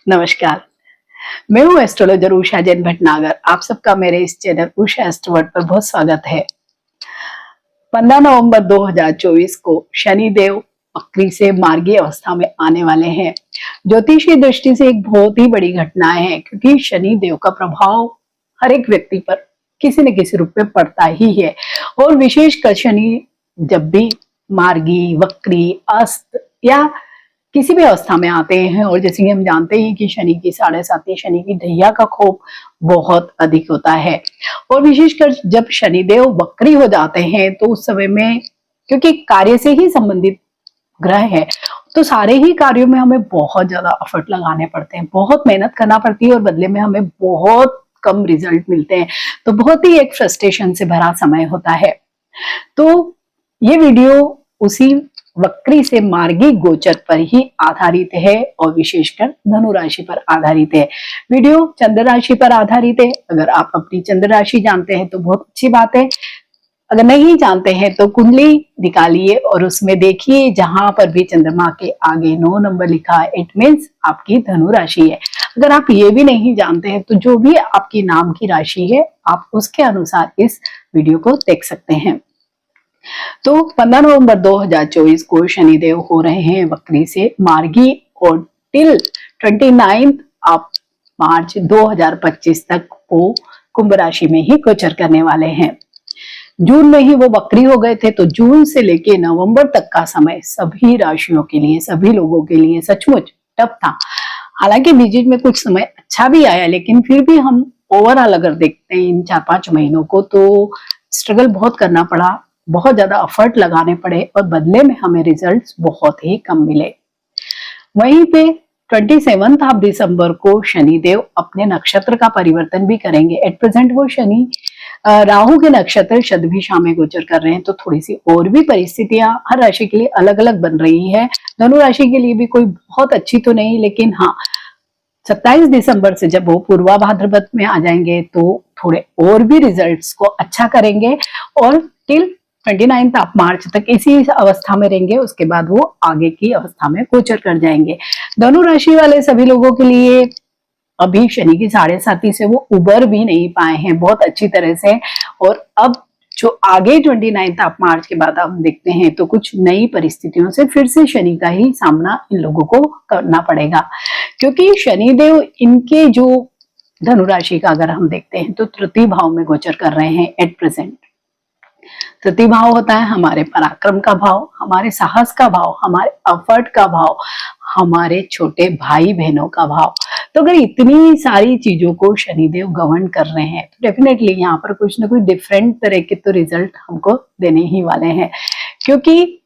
नमस्कार। मैं हूँ एस्ट्रोलॉजर उषा जैन भटनागर। आप सबका मेरे इस चैनल उषा एस्ट्रोवर्ड पर बहुत स्वागत है। 15 नवंबर 2024 को शनिदेव वक्री से मार्गी अवस्था में आने वाले हैं। ज्योतिषीय दृष्टि से एक बहुत ही बड़ी घटना है, क्योंकि शनिदेव का प्रभाव हर एक व्यक्ति पर किसी न किसी रूप में पड़ता ही है। और विशेषकर शनि जब भी मार्गी, वक्री, अस्त या किसी भी अवस्था में आते हैं, और जैसे कि हम जानते हैं कि शनि की 7.5, शनि की ढैया का खौफ बहुत अधिक होता है। और विशेषकर जब शनिदेव वक्री हो जाते हैं तो उस समय में, क्योंकि कार्य से ही संबंधित ग्रह है, तो सारे ही कार्यों में हमें बहुत ज्यादा एफर्ट लगाने पड़ते हैं, बहुत मेहनत करना पड़ती है और बदले में हमें बहुत कम रिजल्ट मिलते हैं। तो बहुत ही एक फ्रस्ट्रेशन से भरा समय होता है। तो ये वीडियो उसी वक्री से मार्गी गोचर पर ही आधारित है और विशेषकर धनु राशि पर आधारित है। वीडियो चंद्र राशि पर आधारित है। अगर आप अपनी चंद्र राशि जानते हैं तो बहुत अच्छी बात है। अगर नहीं जानते हैं तो कुंडली निकालिए और उसमें देखिए, जहां पर भी चंद्रमा के आगे 9 नंबर लिखा है, इट मीन्स आपकी धनु राशि है। अगर आप ये भी नहीं जानते हैं तो जो भी आपकी नाम की राशि है, आप उसके अनुसार इस वीडियो को देख सकते हैं। तो 15 नवंबर 2024 को शनिदेव हो रहे हैं वक्री से मार्गी, और टिल 29 ऑफ मार्च 2025 तक वो कुंभ राशि में ही गोचर करने वाले हैं। जून में ही वो वक्री हो गए थे, तो जून से लेके नवंबर तक का समय सभी राशियों के लिए, सभी लोगों के लिए सचमुच टफ था। हालांकि बीच में कुछ समय अच्छा भी आया, लेकिन फिर भी हम ओवरऑल अगर देखते हैं इन 4-5 महीनों को, तो स्ट्रगल बहुत करना पड़ा, बहुत ज्यादा एफर्ट लगाने पड़े और बदले में हमें रिजल्ट्स बहुत ही कम मिले। वहीं पे 27 ऑफ दिसंबर को शनिदेव अपने नक्षत्र का परिवर्तन भी करेंगे। एट प्रेजेंट वो शनि राहु के नक्षत्र शतभिषा में गोचर कर रहे हैं, तो थोड़ी सी और भी परिस्थितियां हर राशि के लिए अलग अलग बन रही है। धनु राशि के लिए भी कोई बहुत अच्छी तो नहीं, लेकिन हाँ 27 दिसंबर से जब वो पूर्वा भाद्रपद में आ जाएंगे तो थोड़े और भी रिजल्ट्स को अच्छा करेंगे, और टिल 29 ऑफ मार्च तक इसी अवस्था में रहेंगे। उसके बाद वो आगे की अवस्था में गोचर कर जाएंगे। धनु राशि वाले सभी लोगों के लिए अभी शनि की 7.5 से वो उबर भी नहीं पाए हैं बहुत अच्छी तरह से, और अब जो आगे 29 ऑफ मार्च के बाद हम देखते हैं तो कुछ नई परिस्थितियों से फिर से शनि का ही सामना इन लोगों को करना पड़ेगा। क्योंकि शनिदेव इनके जो धनु राशि का अगर हम देखते हैं तो तृतीय भाव में गोचर कर रहे हैं एट प्रेजेंट। तृतीय भाव होता है हमारे पराक्रम का भाव, हमारे साहस का भाव, हमारे एफर्ट का भाव, हमारे छोटे भाई बहनों का भाव। तो अगर इतनी सारी चीजों को शनिदेव गवर्न कर रहे हैं तो डेफिनेटली यहाँ पर कुछ ना कुछ डिफरेंट तरह के तो रिजल्ट हमको देने ही वाले हैं, क्योंकि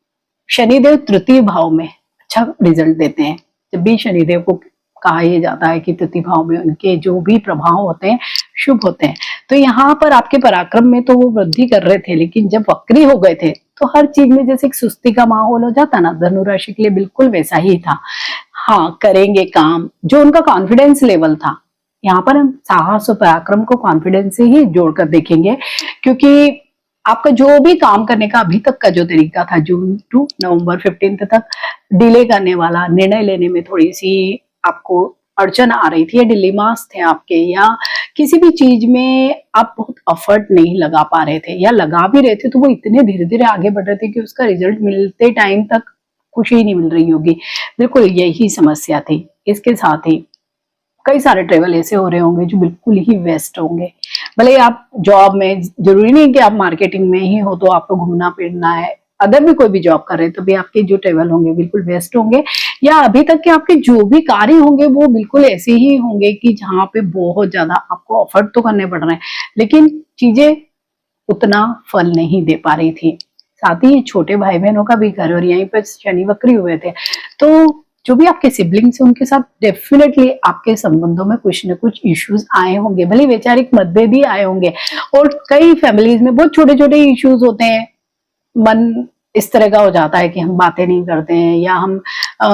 शनिदेव तृतीय भाव में अच्छा रिजल्ट देते हैं। जब भी शनिदेव को कहा यह जाता है कि तृतीय भाव में उनके जो भी प्रभाव होते हैं शुभ होते हैं। तो यहाँ पर आपके पराक्रम में तो वो वृद्धि कर रहे थे, लेकिन जब वक्री हो गए थे तो हर चीज में जैसे एक सुस्ती का माहौल हो जाता ना, धनु राशि के लिए बिल्कुल वैसा ही था। हाँ करेंगे काम, जो उनका कॉन्फिडेंस लेवल था, यहाँ पर हम साहस और पराक्रम को कॉन्फिडेंस से ही जोड़कर देखेंगे। क्योंकि आपका जो भी काम करने का अभी तक का जो तरीका था, जून टू नवंबर 15 तक डिले करने वाला, निर्णय लेने में थोड़ी सी आपको अड़चन आ रही थी, या डिलेमास थे आपके, या किसी भी चीज में आप बहुत एफर्ट नहीं लगा पा रहे थे, या लगा भी रहे थे तो वो इतने धीरे धीरे आगे बढ़ रहे थे कि उसका रिजल्ट मिलते टाइम तक खुशी नहीं मिल रही होगी। बिल्कुल यही समस्या थी। इसके साथ ही कई सारे ट्रेवल ऐसे हो रहे होंगे जो बिल्कुल ही वेस्ट होंगे। भले आप जॉब में, जरूरी नहीं कि आप मार्केटिंग में ही हो तो आपको घूमना फिरना है, अदर भी कोई भी जॉब कर रहे हैं तो भी आपके जो ट्रेवल होंगे बिल्कुल वेस्ट होंगे, या अभी तक के आपके जो भी कार्य होंगे वो बिल्कुल ऐसे ही होंगे कि जहाँ पे बहुत ज्यादा आपको एफर्ट तो करने पड़ रहे हैं, लेकिन चीजें उतना फल नहीं दे पा रही थी। साथ ही छोटे भाई बहनों का भी घर, और यहीं पर शनि वक्री हुए थे, तो जो भी आपके सिबलिंग्स हैं उनके साथ डेफिनेटली आपके संबंधों में कुछ न कुछ इश्यूज आए होंगे, भले वैचारिक मतभेद भी आए होंगे। और कई फैमिलीज में बहुत छोटे छोटे इश्यूज होते हैं, मन इस तरह का हो जाता है कि हम बातें नहीं करते हैं, या हम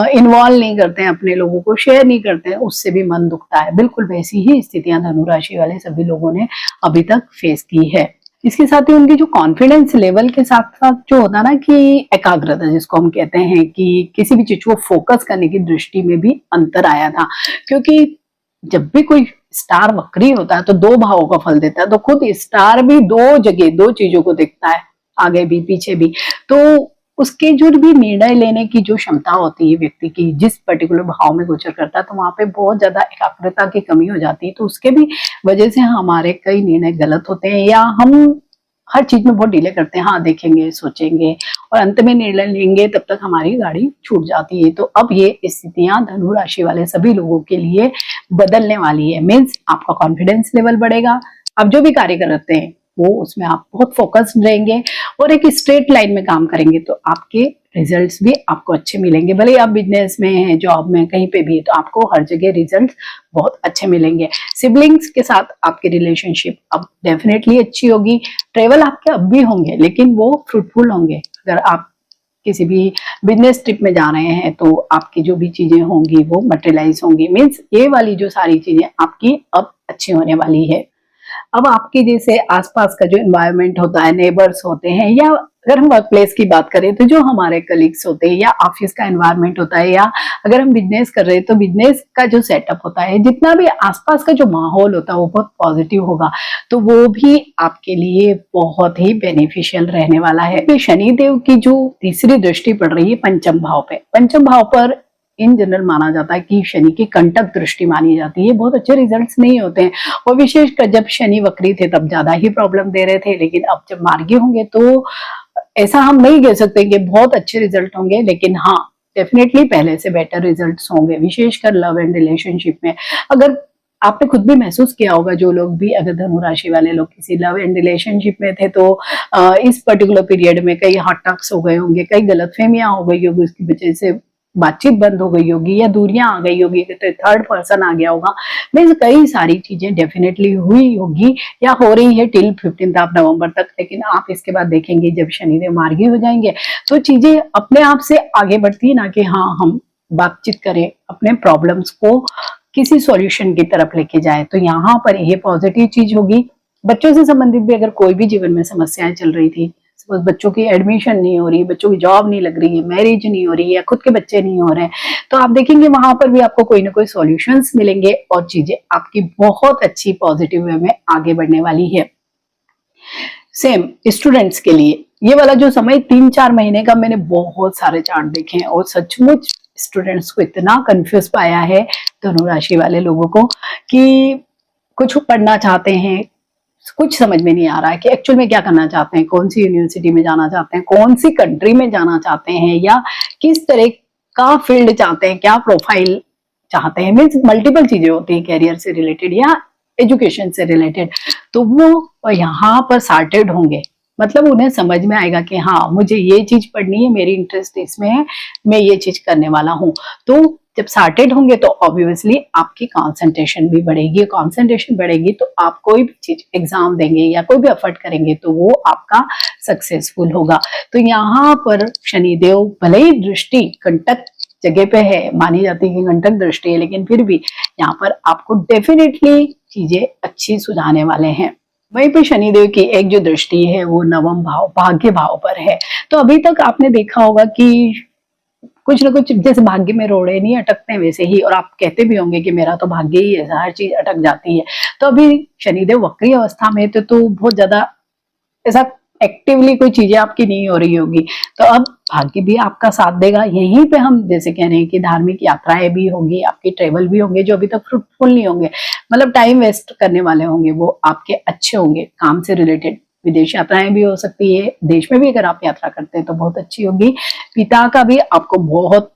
इन्वॉल्व नहीं करते हैं, अपने लोगों को शेयर नहीं करते हैं, उससे भी मन दुखता है। बिल्कुल वैसी ही स्थितियां धनु राशि वाले सभी लोगों ने अभी तक फेस की है। इसके साथ ही उनकी जो कॉन्फिडेंस लेवल के साथ साथ जो होता है ना कि एकाग्रता जिसको हम कहते हैं कि किसी भी चीज को फोकस करने की दृष्टि में भी अंतर आया था। क्योंकि जब भी कोई स्टार वक्री होता है तो दो भावों का फल देता है, तो खुद स्टार भी दो जगह दो चीजों को देखता है, आगे भी पीछे भी। तो उसके जो भी निर्णय लेने की जो क्षमता होती है व्यक्ति की, जिस पर्टिकुलर भाव में गोचर करता है, तो वहां पे बहुत ज्यादा एकाग्रता की कमी हो जाती है। तो उसके भी वजह से हमारे कई निर्णय गलत होते हैं, या हम हर चीज में बहुत डिले करते हैं, हाँ देखेंगे सोचेंगे और अंत में निर्णय लेंगे, तब तक हमारी गाड़ी छूट जाती है। तो अब ये स्थितियां धनु राशि वाले सभी लोगों के लिए बदलने वाली है। मीन्स आपका कॉन्फिडेंस लेवल बढ़ेगा, आप जो भी कार्य करते हैं वो उसमें आप बहुत फोकस्ड रहेंगे और एक स्ट्रेट लाइन में काम करेंगे, तो आपके रिजल्ट्स भी आपको अच्छे मिलेंगे। भले ही आप बिजनेस में हैं, जॉब में, कहीं पे भी, तो आपको हर जगह रिजल्ट्स बहुत अच्छे मिलेंगे। सिबलिंग्स के साथ आपकी रिलेशनशिप अब डेफिनेटली अच्छी होगी। ट्रेवल आपके अब भी होंगे लेकिन वो फ्रूटफुल होंगे। अगर आप किसी भी बिजनेस ट्रिप में जा रहे हैं तो आपकी जो भी चीजें होंगी वो मटेरियलाइज होंगी। मीन्स ये वाली जो सारी चीजें आपकी अब अच्छी होने वाली है। अब आपके जैसे आसपास का जो एनवायरनमेंट होता है, नेबर्स होते हैं, या अगर हम वर्क प्लेस की बात करें तो जो हमारे कलीग्स होते हैं, या ऑफिस का एनवायरनमेंट होता है, या अगर हम बिजनेस कर रहे हैं तो बिजनेस का जो सेटअप होता है, जितना भी आसपास का जो माहौल होता है वो बहुत पॉजिटिव होगा। तो वो भी आपके लिए बहुत ही बेनिफिशियल रहने वाला है। तो शनिदेव की जो तीसरी दृष्टि पड़ रही है पंचम भाव पे, पंचम भाव पर इन जनरल माना जाता है कि शनि की कंटक दृष्टि मानी जाती है। बहुत अच्छे रिजल्ट्स नहीं होते हैं, और विशेषकर जब शनि वक्री थे तब ज्यादा ही प्रॉब्लम दे रहे थे। लेकिन अब जब मार्गी होंगे तो ऐसा हम नहीं कह सकते कि बहुत अच्छे रिजल्ट होंगे, लेकिन हाँ डेफिनेटली पहले से बेटर रिजल्ट्स होंगे, विशेषकर लव एंड रिलेशनशिप में। अगर आपने खुद भी महसूस किया होगा, जो लोग भी अगर धनु राशि वाले लोग किसी लव एंड रिलेशनशिप में थे तो इस पर्टिकुलर पीरियड में कई हॉट टॉक्स हो गए होंगे, कई गलतफहमियां हो गई होगी, उसकी वजह से बातचीत बंद हो गई होगी, या दूरियां आ गई होगी, तो थर्ड पर्सन आ गया होगा। मीन्स कई सारी चीजें डेफिनेटली हुई होगी या हो रही है टिल 15 ऑफ नवंबर तक। लेकिन आप इसके बाद देखेंगे जब शनिदेव मार्गी हो जाएंगे तो चीजें अपने आप से आगे बढ़ती है, ना कि हाँ हम बातचीत करें, अपने प्रॉब्लम्स को किसी सॉल्यूशन की तरफ लेके जाए। तो यहाँ पर ये पॉजिटिव चीज होगी। बच्चों से संबंधित भी अगर कोई भी जीवन में समस्याएं चल रही थी, बच्चों की एडमिशन नहीं हो रही, बच्चों की जॉब नहीं लग रही है, मैरिज नहीं हो रही है, खुद के बच्चे नहीं हो रहे हैं, तो आप देखेंगे वहां पर भी आपको कोई ना कोई सॉल्यूशंस मिलेंगे और चीजें आपकी बहुत अच्छी पॉजिटिव वे में आगे बढ़ने वाली है। सेम स्टूडेंट्स के लिए ये वाला जो समय 3-4 महीने का, मैंने बहुत सारे चार्ट देखे हैं और सचमुच स्टूडेंट्स को इतना कंफ्यूज पाया है धनु राशि वाले लोगों को कि कुछ पढ़ना चाहते हैं, कुछ समझ में नहीं आ रहा है कि एक्चुअल में क्या करना चाहते हैं, कौन सी यूनिवर्सिटी में जाना चाहते हैं, कौन सी कंट्री में जाना चाहते हैं, या किस तरह का फील्ड चाहते हैं, क्या प्रोफाइल चाहते हैं। मीन्स मल्टीपल चीजें होती हैं कैरियर से रिलेटेड या एजुकेशन से रिलेटेड, तो वो यहाँ पर सॉर्टेड होंगे। मतलब उन्हें समझ में आएगा कि हाँ मुझे ये चीज पढ़नी है, मेरी इंटरेस्ट इसमें है, मैं ये चीज करने वाला हूँ। तो जब सॉर्टेड होंगे तो ऑब्वियसली आपकी कंसंट्रेशन भी बढ़ेगी, कंसंट्रेशन बढ़ेगी तो आप कोई भी चीज एग्जाम देंगे या कोई भी एफर्ट करेंगे तो वो आपका सक्सेसफुल होगा। तो यहाँ पर शनिदेव भले ही दृष्टि कंटक जगह पे है, मानी जाती है कि कंटक दृष्टि है, लेकिन फिर भी यहाँ पर आपको डेफिनेटली चीजें अच्छी सुझाने वाले हैं। वहीं पे शनिदेव की एक जो दृष्टि है वो नवम भाव, भाग्य भाव पर है। तो अभी तक आपने देखा होगा कि कुछ ना कुछ जैसे भाग्य में रोड़े नहीं अटकते हैं वैसे ही, और आप कहते भी होंगे कि मेरा तो भाग्य ही है, हर चीज अटक जाती है। तो अभी शनिदेव वक्री अवस्था में तो बहुत ज्यादा ऐसा एक्टिवली कोई चीजें आपकी नहीं हो रही होगी, तो अब भाग्य भी आपका साथ देगा। यहीं पे हम जैसे कह रहे हैं कि धार्मिक यात्राएं भी होंगी, आपकी ट्रेवल भी होंगे जो अभी तक फ्रूटफुल नहीं होंगे, मतलब टाइम वेस्ट करने वाले होंगे, वो आपके अच्छे होंगे काम से रिलेटेड। विदेश यात्राएं भी हो सकती है, देश में भी अगर आप यात्रा करते हैं तो बहुत अच्छी होगी। पिता का भी आपको बहुत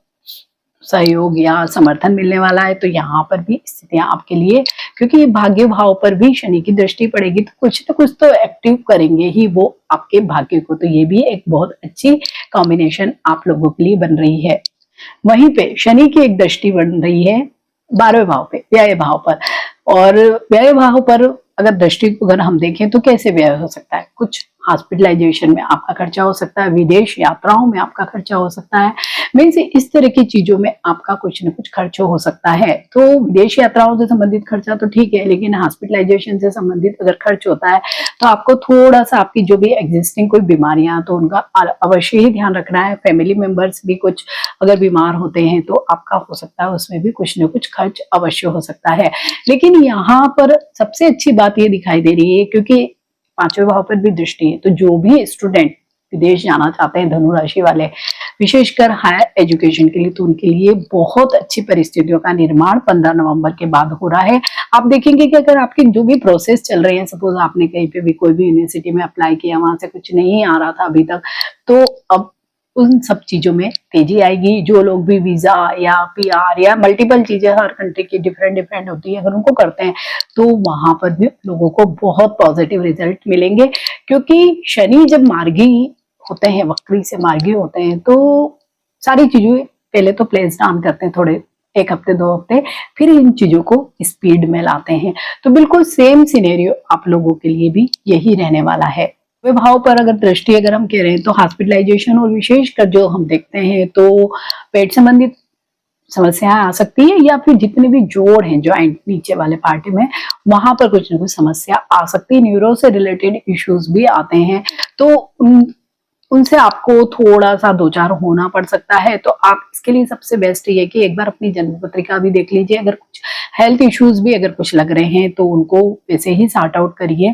सहयोग या समर्थन मिलने वाला है। तो यहाँ पर भी स्थितियां आपके लिए, क्योंकि भाग्य भाव पर भी शनि की दृष्टि पड़ेगी तो कुछ ना कुछ तो एक्टिव करेंगे ही वो आपके भाग्य को। तो ये भी एक बहुत अच्छी कॉम्बिनेशन आप लोगों के लिए बन रही है। वहीं पे शनि की एक दृष्टि बन रही है 12वें भाव पे, व्यय भाव पर। और व्यय भाव पर अगर दृष्टि अगर हम देखें तो कैसे व्यय हो सकता है, कुछ हॉस्पिटलाइजेशन में आपका खर्चा हो सकता है, विदेश यात्राओं में आपका खर्चा हो सकता है, मीन्स इस तरह की चीजों में आपका कुछ न कुछ खर्च हो सकता है। तो विदेश यात्राओं से संबंधित खर्चा तो ठीक है, लेकिन हॉस्पिटलाइजेशन से संबंधित अगर खर्च होता है तो आपको थोड़ा सा आपकी जो भी एग्जिस्टिंग कोई बीमारियां तो उनका अवश्य ही ध्यान रखना है। फैमिली मेंबर्स भी कुछ अगर बीमार होते हैं तो आपका हो सकता है उसमें भी कुछ न कुछ खर्च अवश्य हो सकता है। लेकिन यहाँ पर सबसे अच्छी बात ये दिखाई दे रही है, क्योंकि पांचवें भाव पर भी दृष्टि है, तो जो भी स्टूडेंट विदेश जाना चाहते हैं धनु राशि वाले, विशेषकर हायर एजुकेशन के लिए, तो उनके लिए बहुत अच्छी परिस्थितियों का निर्माण 15 नवंबर के बाद हो रहा है। आप देखेंगे कि अगर आपकी जो भी प्रोसेस चल रहे हैं, सपोज आपने कहीं पे भी कोई भी यूनिवर्सिटी में अप्लाई किया, वहां से कुछ नहीं आ रहा था अभी तक, तो अब उन सब चीजों में तेजी आएगी। जो लोग भी वीजा या पीआर या मल्टीपल चीजें हर कंट्री की डिफरेंट होती है, अगर उनको करते हैं तो वहां पर भी लोगों को बहुत पॉजिटिव रिजल्ट मिलेंगे। क्योंकि शनि जब मार्गी होते हैं, वक्री से मार्गी होते हैं, तो सारी चीजें पहले तो प्लेस डाउन करते हैं थोड़े 1 हफ्ते 2 हफ्ते, फिर इन चीजों को स्पीड में लाते हैं। तो बिल्कुल सेम सिनेरियो आप लोगों के लिए भी यही रहने वाला है। भाव पर अगर दृष्टि अगर हम कह रहे हैं तो हॉस्पिटलाइजेशन और विशेषकर जो हम देखते हैं तो पेट संबंधित समस्याएं आ सकती है, या फिर जितने भी जोड़ हैं ज्वाइंट नीचे वाले पार्ट में, वहां पर कुछ न कुछ समस्या आ सकती है। न्यूरो से रिलेटेड इश्यूज भी आते हैं, तो उनसे आपको थोड़ा सा दो चार होना पड़ सकता है। तो आप इसके लिए सबसे बेस्ट ये कि एक बार अपनी जन्म पत्रिका भी देख लीजिए। अगर कुछ हेल्थ इश्यूज भी अगर कुछ लग रहे हैं तो उनको वैसे ही सॉर्ट आउट करिए,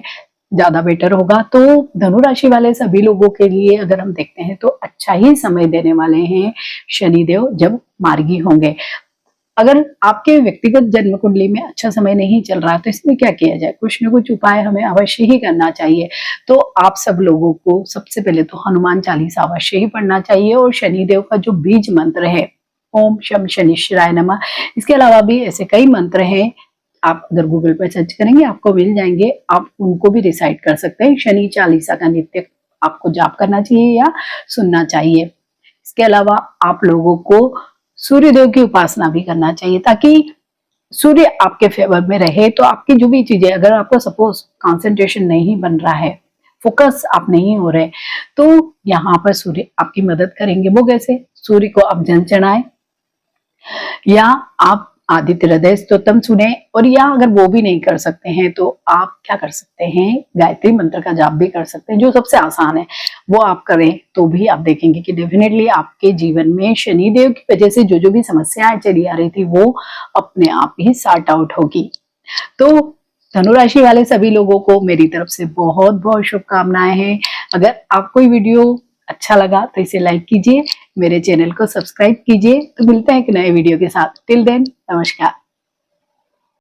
ज्यादा बेटर होगा। तो धनु राशि वाले सभी लोगों के लिए अगर हम देखते हैं तो अच्छा ही समय देने वाले हैं शनिदेव जब मार्गी होंगे। अगर आपके व्यक्तिगत जन्म कुंडली में अच्छा समय नहीं चल रहा है तो इसमें क्या किया जाए, कुछ न कुछ उपाय हमें अवश्य ही करना चाहिए। तो आप सब लोगों को सबसे पहले तो हनुमान चालीसा अवश्य ही पढ़ना चाहिए, और शनिदेव का जो बीज मंत्र है ओम शम शनिश्चराय नमः, इसके अलावा भी ऐसे कई मंत्र हैं, आप अगर गूगल पर सर्च करेंगे आपको मिल जाएंगे, आप उनको भी रिसाइट कर सकते हैं। शनि चालीसा का नित्य आपको जाप करना चाहिए या सुनना चाहिए। इसके अलावा आप लोगों को सूर्यदेव की उपासना भी करना चाहिए, ताकि सूर्य आपके फेवर में रहे। तो आपकी जो भी चीजें, अगर आपको सपोज कंसंट्रेशन नहीं बन रहा है, फोकस आप नहीं हो रहे, तो यहाँ पर सूर्य आपकी मदद करेंगे। वो कैसे, सूर्य को आप जल चढ़ाएं, या आप आदित्य हृदय स्तोत्रम सुने, और या अगर वो भी नहीं कर सकते हैं तो आप क्या कर सकते हैं, गायत्री मंत्र का जाप भी कर सकते हैं, जो सबसे आसान है वो आप करें। तो भी आप देखेंगे कि डेफिनेटली आपके जीवन में शनिदेव की वजह से जो जो भी समस्याएं चली आ रही थी वो अपने आप ही सॉर्ट आउट होगी। तो धनु राशि वाले सभी लोगों को मेरी तरफ से बहुत बहुत शुभकामनाएं हैं। अगर आपको ये वीडियो अच्छा लगा तो इसे लाइक कीजिए, मेरे चैनल को सब्सक्राइब कीजिए। तो मिलते हैं एक नए वीडियो के साथ। टिल देन, नमस्कार।